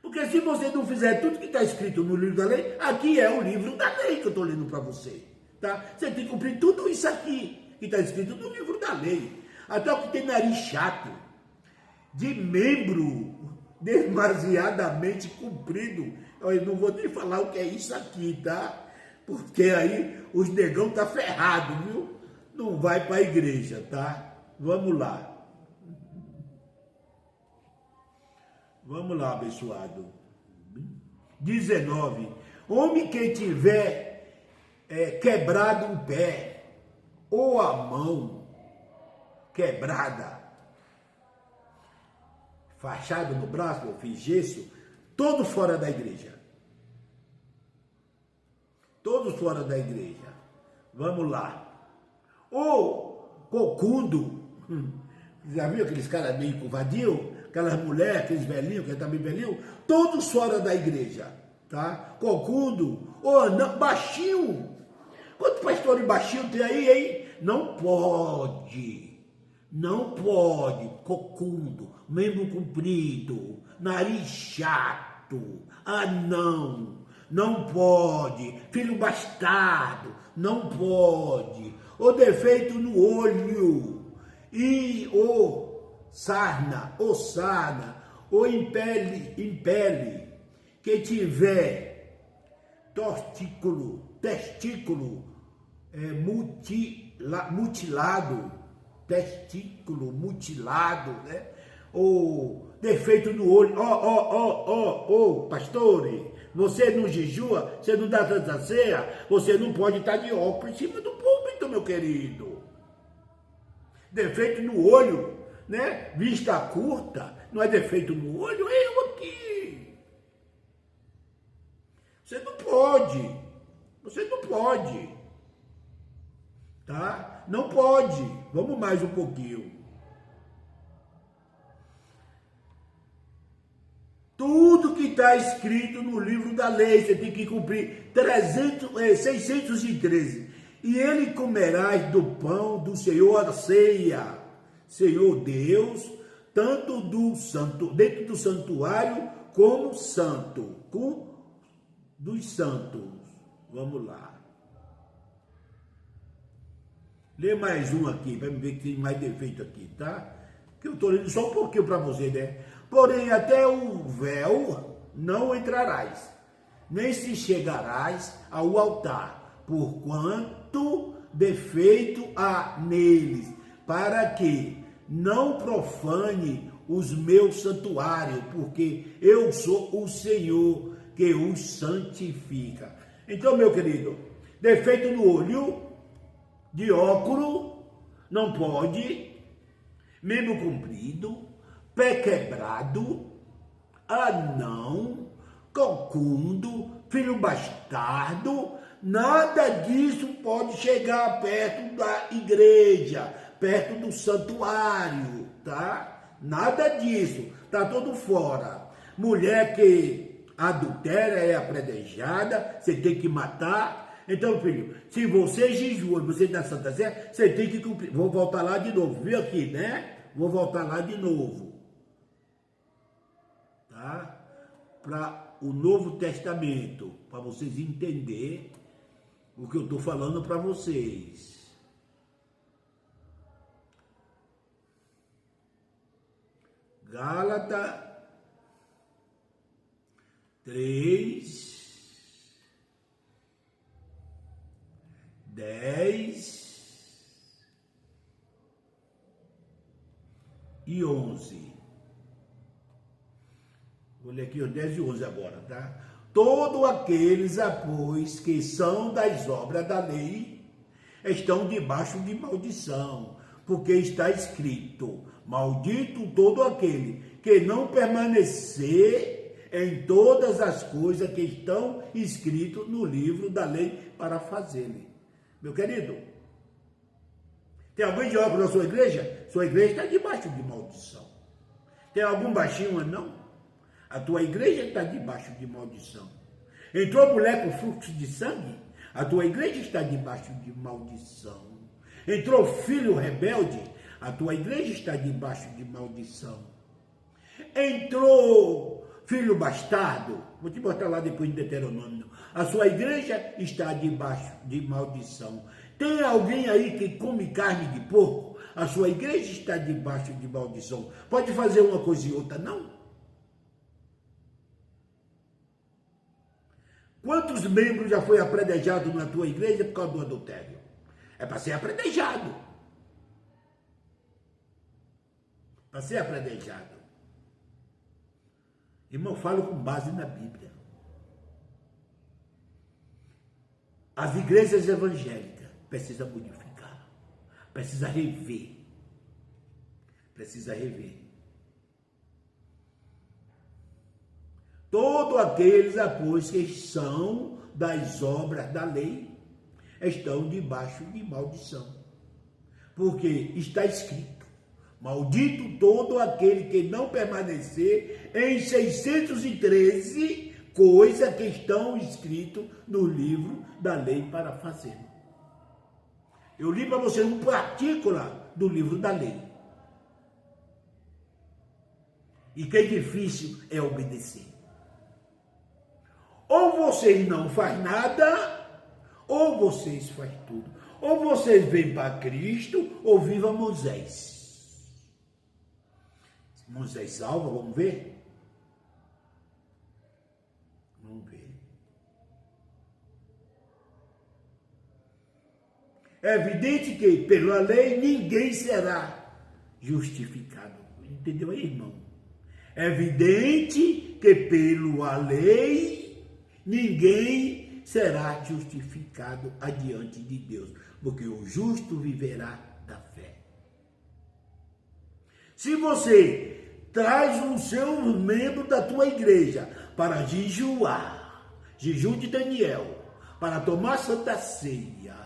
Porque se você não fizer tudo que está escrito no livro da lei, aqui é o livro da lei que eu estou lendo para você. Tá? Você tem que cumprir tudo isso aqui que está escrito no livro da lei. Até o que tem nariz chato, de membro demasiadamente comprido. Eu não vou nem falar o que é isso aqui, tá? Porque aí os negão tá ferrado, viu? Não vai para a igreja, tá? Vamos lá. Vamos lá, abençoado. 19. Homem que tiver quebrado um pé ou a mão quebrada, fachado no braço, eu fiz gesso, todo fora da igreja. Todos fora da igreja. Vamos lá. Ou cocundo. Já viu aqueles caras meio curvadio? Aquelas mulheres, aqueles velhinhos, que também velhinho, todos fora da igreja, tá? Cocundo, ou não, baixinho. Quantos pastores baixinho tem aí, hein? Não pode, cocundo, membro comprido, nariz chato, não pode, filho bastardo, não pode, ou defeito no olho, e sarna, ou em pele, que tiver testículo mutilado, né? Ou defeito no olho. Pastores, você não jejua, você não dá tanta ceia, você não pode estar de óculos em cima do púlpito, meu querido. Defeito no olho, né? Vista curta, não é defeito no olho, eu aqui. Você não pode, tá? Não pode. Vamos mais um pouquinho. Tudo que está escrito no livro da lei, você tem que cumprir 613. E ele comerás do pão do Senhor a ceia, Senhor Deus, tanto dentro do santuário como dos santos. Vamos lá. Lê mais um aqui, para me ver que tem mais defeito aqui, tá? Que eu estou lendo só um pouquinho para você, né? Porém, até o véu não entrarás, nem se chegarás ao altar, porquanto defeito há neles, para que não profane os meus santuários, porque eu sou o Senhor que os santifica. Então, meu querido, defeito no olho, de óculos, não pode, membro comprido, pé quebrado, anão, cocundo, filho bastardo, nada disso pode chegar perto da igreja, perto do santuário, tá? Nada disso, tá todo fora. Mulher que adultera é apredejada, você tem que matar. Então, filho, se você jejua, você dá Santa Ceia, você tem que cumprir. Vou voltar lá de novo, viu aqui, né? Vou voltar lá de novo. Tá? Para o Novo Testamento, para vocês entenderem o que eu estou falando para vocês. Gálatas 3, 10 e 11. Vou ler aqui os 10 e 11 agora, tá? Todos aqueles, pois, que são das obras da lei, estão debaixo de maldição, porque está escrito: maldito todo aquele que não permanecer em todas as coisas que estão escritas no livro da lei para fazê-lo. Meu querido, tem alguém de óculos na sua igreja? Sua igreja está debaixo de maldição. Tem algum baixinho, não? A tua igreja está debaixo de maldição. Entrou mulher com fluxo de sangue? A tua igreja está debaixo de maldição. Entrou filho rebelde? A tua igreja está debaixo de maldição. Entrou filho bastardo? Vou te botar lá depois de Deuteronômio. A sua igreja está debaixo de maldição. Tem alguém aí que come carne de porco? A sua igreja está debaixo de maldição. Pode fazer uma coisa e outra, não? Quantos membros já foi apredejado na tua igreja por causa do adultério? É para ser apredejado. Para ser apredejado. Irmão, falo com base na Bíblia. As igrejas evangélicas precisam modificar. Precisa rever. Precisa rever. Todos aqueles, pois, que são das obras da lei, estão debaixo de maldição. Porque está escrito: maldito todo aquele que não permanecer em 613 coisas que estão escritas no livro da lei para fazer. Eu li para você uma partícula do livro da lei. E que difícil é obedecer. Ou vocês não fazem nada, ou vocês fazem tudo. Ou vocês vêm para Cristo, ou viva Moisés. Moisés salva, vamos ver? Vamos ver. É evidente que pela lei ninguém será justificado. Entendeu aí, irmão? É evidente que pela lei ninguém será justificado adiante de Deus, porque o justo viverá da fé. Se você traz um seu membro da tua igreja para jejuar, jejum de Daniel, para tomar santa ceia,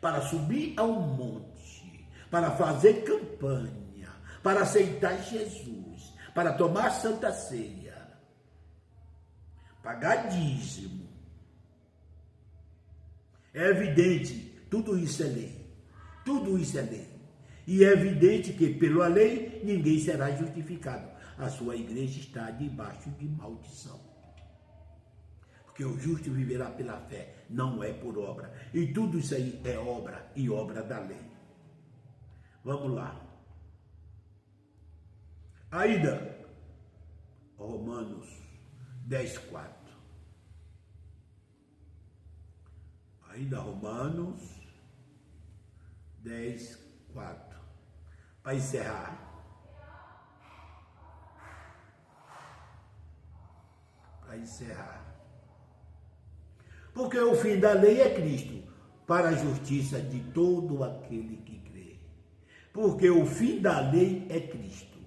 para subir ao monte, para fazer campanha, para aceitar Jesus, para tomar santa ceia, pagar dízimo. É evidente, tudo isso é lei. Tudo isso é lei. E é evidente que pela lei ninguém será justificado. A sua igreja está debaixo de maldição. Porque o justo viverá pela fé, não é por obra. E tudo isso aí é obra e obra da lei. Vamos lá. Ainda, Romanos 10:4. Ainda Romanos 10:4. Para encerrar. Para encerrar. Porque o fim da lei é Cristo, para a justiça de todo aquele que crê. Porque o fim da lei é Cristo,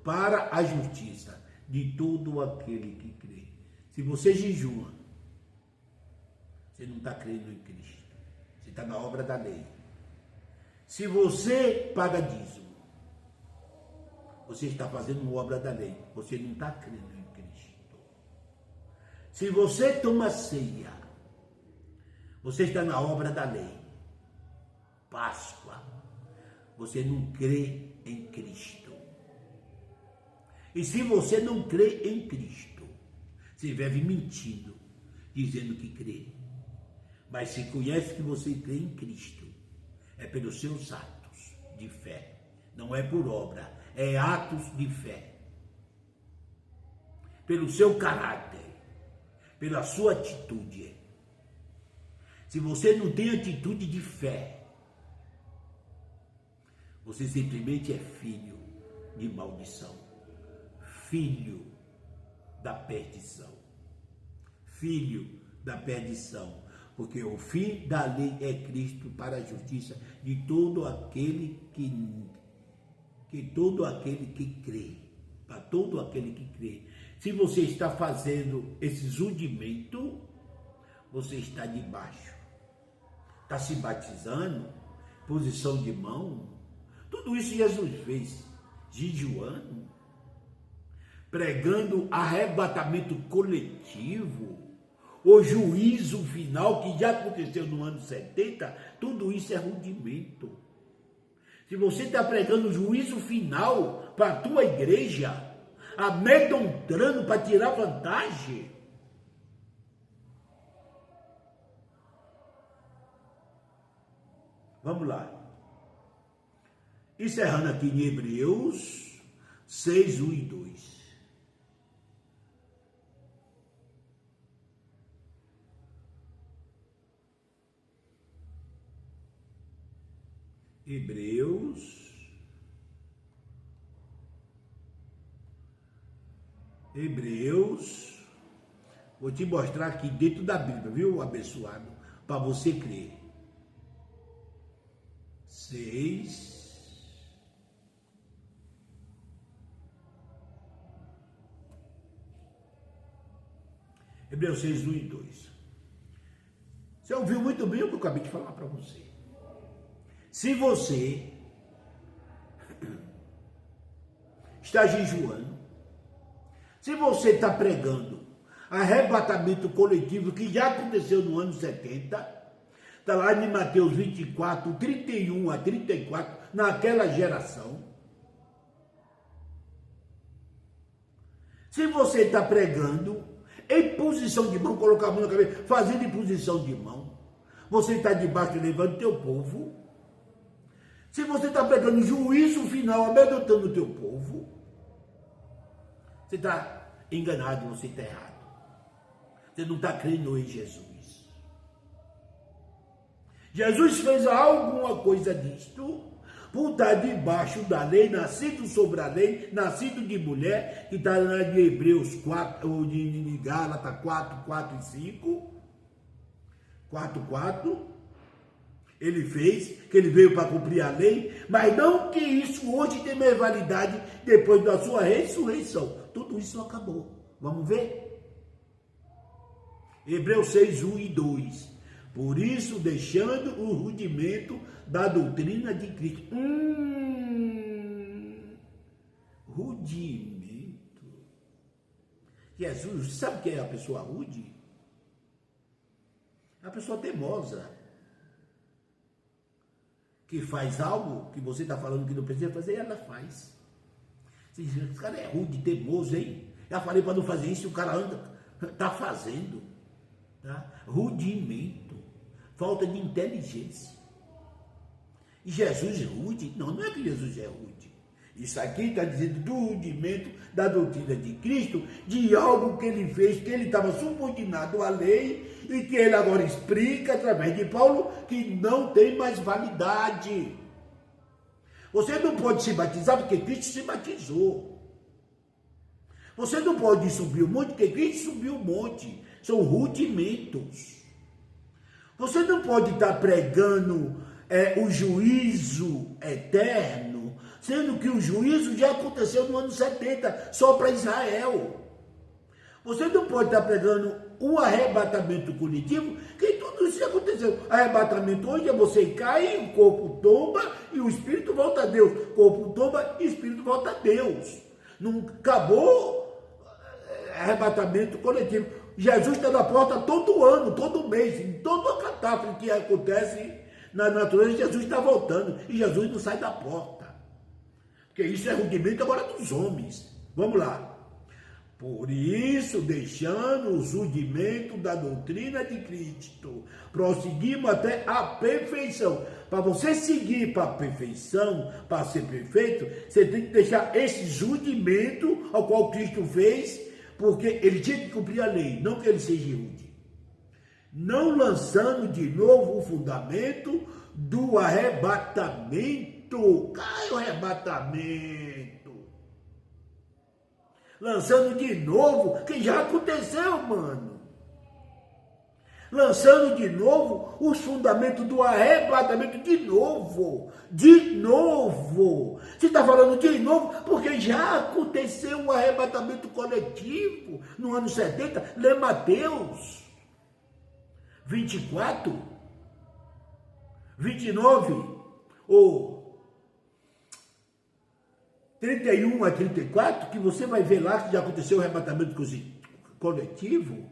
para a justiça de todo aquele que crê. Se você jejua, você não está crendo em Cristo. Você está na obra da lei. Se você paga dízimo, você está fazendo uma obra da lei. Você não está crendo em Cristo. Se você toma ceia, você está na obra da lei. Páscoa. Você não crê em Cristo. E se você não crê em Cristo, você vive mentindo, dizendo que crê. Mas se conhece que você crê em Cristo, é pelos seus atos de fé. Não é por obra, é atos de fé. Pelo seu caráter, pela sua atitude. Se você não tem atitude de fé, você simplesmente é filho de maldição. Filho da perdição. Filho da perdição. Porque o fim da lei é Cristo para a justiça de todo aquele que crê. Para todo aquele que crê. Se você está fazendo esse rudimento, você está debaixo. Está se batizando, posição de mão, tudo isso Jesus fez, jejuando, pregando arrebatamento coletivo, o juízo final que já aconteceu no ano 70, tudo isso é rudimento. Se você está pregando o juízo final para a tua igreja, amedrontando para tirar vantagem, vamos lá. Encerrando aqui em Hebreus 6, 1 e 2. Hebreus, vou te mostrar aqui dentro da Bíblia, viu, abençoado, para você crer. 6, Hebreus 6, 1 e 2. Você ouviu muito bem o que eu acabei de falar para você. Se você está jejuando, se você está pregando arrebatamento coletivo que já aconteceu no ano 70, está lá em Mateus 24, 31 a 34, naquela geração. Se você está pregando em posição de mão, colocar a mão na cabeça, fazendo em posição de mão, você está debaixo, levando o teu povo. Se você está pregando juízo final, amedrontando o teu povo, você está enganado, você está errado. Você não está crendo em Jesus. Jesus fez alguma coisa disto, por estar debaixo da lei, nascido sobre a lei, nascido de mulher, que está lá de Hebreus 4, ou de Gálatas 4, 4 e 5. 4, 4. Ele fez, que ele veio para cumprir a lei, mas não que isso hoje tem mais validade depois da sua ressurreição. Tudo isso acabou. Vamos ver? Hebreus 6, 1 e 2. Por isso, deixando o rudimento da doutrina de Cristo. Rudimento. Jesus, sabe o que é a pessoa rude? A pessoa teimosa. Que faz algo que você está falando que não precisa fazer, ela faz. Esse cara é rude, teimoso, hein? Já falei para não fazer isso, o cara anda, está fazendo. Tá? Rudimento, falta de inteligência. E Jesus é rude? Não, não é que Jesus é rude. Isso aqui está dizendo do rudimento da doutrina de Cristo, de algo que ele fez, que ele estava subordinado à lei, e que ele agora explica, através de Paulo, que não tem mais validade. Você não pode se batizar porque Cristo se batizou. Você não pode subir o monte porque Cristo subiu o monte. São rudimentos. Você não pode estar pregando o juízo eterno, sendo que o juízo já aconteceu no ano 70, só para Israel. Você não pode estar pregando o arrebatamento coletivo, que tudo isso já aconteceu. Arrebatamento hoje é você cai, o corpo tomba e o espírito volta a Deus. O corpo tomba e o espírito volta a Deus. Não acabou arrebatamento coletivo. Jesus está na porta todo ano, todo mês, em toda catástrofe que acontece na natureza, Jesus está voltando. E Jesus não sai da porta. Porque isso é rudimento agora dos homens. Vamos lá. Por isso, deixando os rudimentos da doutrina de Cristo, prosseguimos até a perfeição. Para você seguir para a perfeição, para ser perfeito, você tem que deixar esses rudimentos ao qual Cristo fez, porque ele tinha que cumprir a lei, não que ele seja rude. Não lançando de novo o fundamento do arrebatamento. Cai o arrebatamento. Lançando de novo, que já aconteceu, mano. lançando de novo os fundamentos do arrebatamento de novo. De novo. Você está falando de novo porque já aconteceu um arrebatamento coletivo no ano 70. Lê Mateus 24, 29 ou 31 a 34, que você vai ver lá que já aconteceu o arrebatamento coletivo.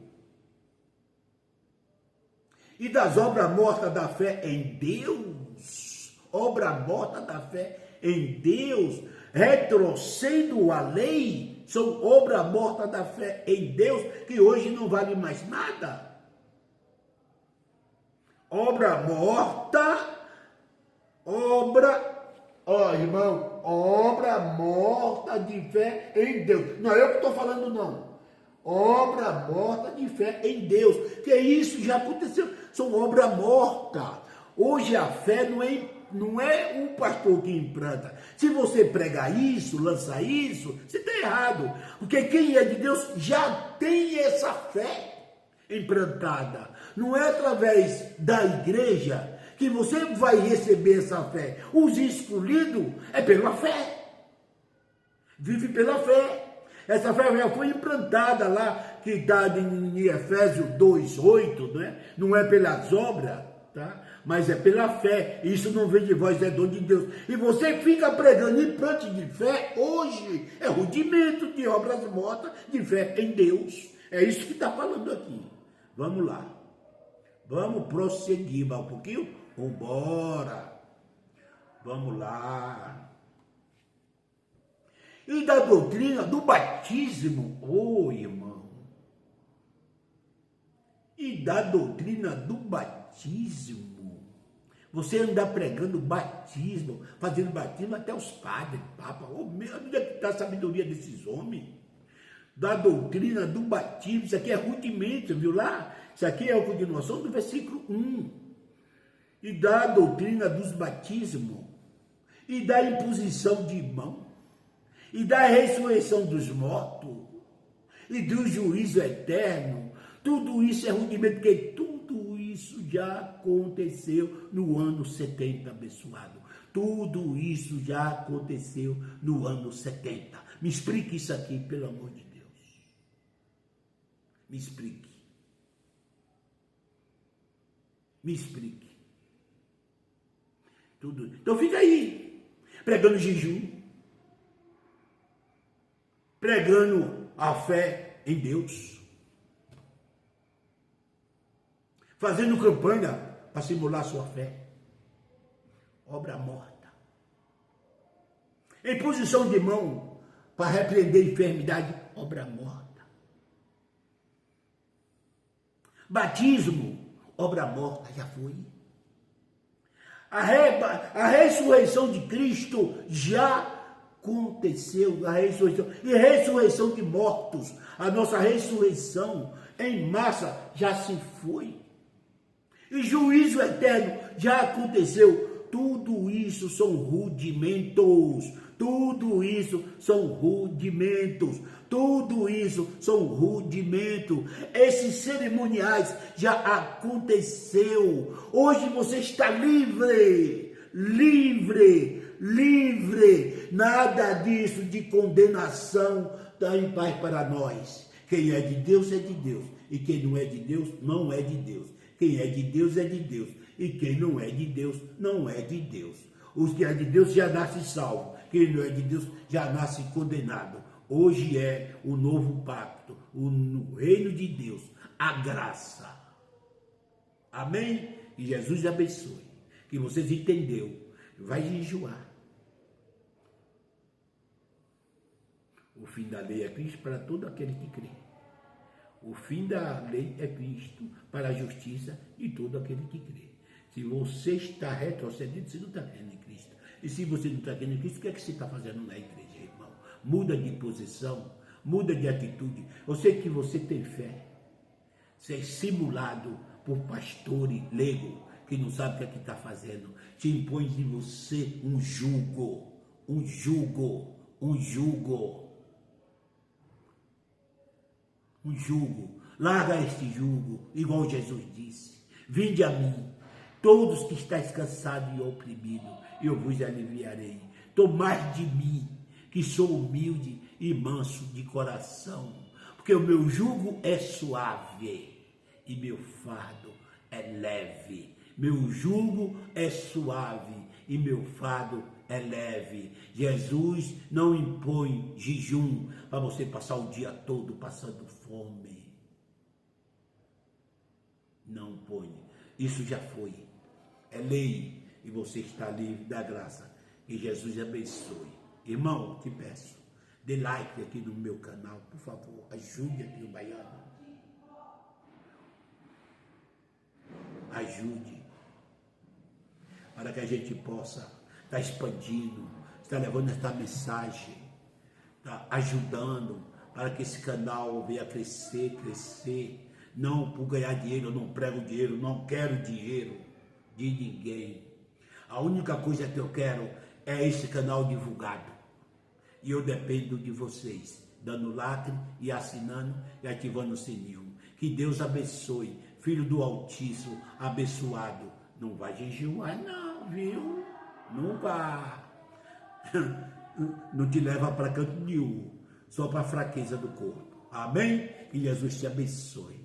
E das obras mortas da fé em Deus, obra morta da fé em Deus, retrocedendo a lei, são obra morta da fé em Deus, que hoje não vale mais nada. Obra morta, irmão, obra morta de fé em Deus. Não é eu que estou falando, não. Obra morta de fé em Deus. Que isso já aconteceu. São obra morta. Hoje a fé não é o pastor que implanta. Se você pregar isso, lançar isso, você está errado. Porque quem é de Deus já tem essa fé implantada. Não é através da igreja que você vai receber essa fé. Os escolhidos é pela fé. Vive pela fé. Essa fé já foi implantada lá, que está em Efésios 2:8, né? Não é pelas obras, tá? Mas é pela fé. Isso não vem de vós, é dom de Deus. E você fica pregando implante de fé hoje. É rudimento de obras mortas de fé em Deus. É isso que está falando aqui. Vamos lá. Vamos prosseguir mais um pouquinho? Vambora. Vamos lá. E da doutrina do batismo, irmão. E da doutrina do batismo. Você anda pregando batismo, fazendo batismo até os padres, papa. Onde é que está a sabedoria desses homens? Da doutrina do batismo, isso aqui é rudimento, viu lá? Isso aqui é a continuação do versículo 1. E da doutrina dos batismos, e da imposição de mão, e da ressurreição dos mortos, e do juízo eterno. Tudo isso é rudimento, porque tudo isso já aconteceu no ano 70, abençoado. Tudo isso já aconteceu no ano 70. Me explique isso aqui, pelo amor de Deus. Me explique. Me explique. Tudo. Então fica aí, pregando jejum, pregando a fé em Deus, fazendo campanha para simular sua fé. Obra morta. Em posição de mão para repreender enfermidade. Obra morta. Batismo. Obra morta, já foi. A ressurreição de Cristo já aconteceu, a ressurreição. E ressurreição de mortos. A nossa ressurreição em massa já se foi. E juízo eterno já aconteceu. Tudo isso são rudimentos. Tudo isso são rudimentos. Tudo isso são rudimentos. Esses cerimoniais já aconteceu. Hoje você está livre. Livre. Livre. Nada disso de condenação está em paz para nós. Quem é de Deus é de Deus. E quem não é de Deus, não é de Deus. Quem é de Deus é de Deus. E quem não é de Deus, não é de Deus. Os que é de Deus já nasce salvo. Quem não é de Deus já nasce condenado. Hoje é o novo pacto, o reino de Deus, a graça. Amém? E Jesus abençoe. Que vocês entenderam. Vai jejuar. O fim da lei é Cristo para todo aquele que crê. O fim da lei é Cristo para a justiça de todo aquele que crê. Se você está retrocedendo, você não está crendo em Cristo. E se você não está crendo em Cristo, o que é que você está fazendo na igreja, irmão? Muda de posição, muda de atitude. Eu sei que você tem fé. Você é simulado por pastores leigos que não sabem o que é que está fazendo. Te impõe de você um jugo, um jugo, um jugo. Um jugo. Larga este jugo, igual Jesus disse. Vinde a mim, todos que estáis cansados e oprimidos, e eu vos aliviarei. Tomai de mim, que sou humilde e manso de coração, porque o meu jugo é suave e meu fardo é leve. Meu jugo é suave e meu fardo é leve. Jesus não impõe jejum para você passar o dia todo passando fome. Não põe. Isso já foi. É lei e você está livre da graça. Que Jesus abençoe. Irmão, te peço, dê like aqui no meu canal, por favor. Ajude aqui o Baiano. Ajude. Para que a gente possa estar expandindo, estar levando esta mensagem, tá ajudando para que esse canal venha crescer. Não por ganhar dinheiro, eu não prego dinheiro, não quero dinheiro de ninguém. A única coisa que eu quero é esse canal divulgado. E eu dependo de vocês, dando like e assinando e ativando o sininho. Que Deus abençoe. Filho do Altíssimo, abençoado. Não vai jejuar não, viu? Não vá. Não te leva para canto nenhum. Só para a fraqueza do corpo. Amém? Que Jesus te abençoe.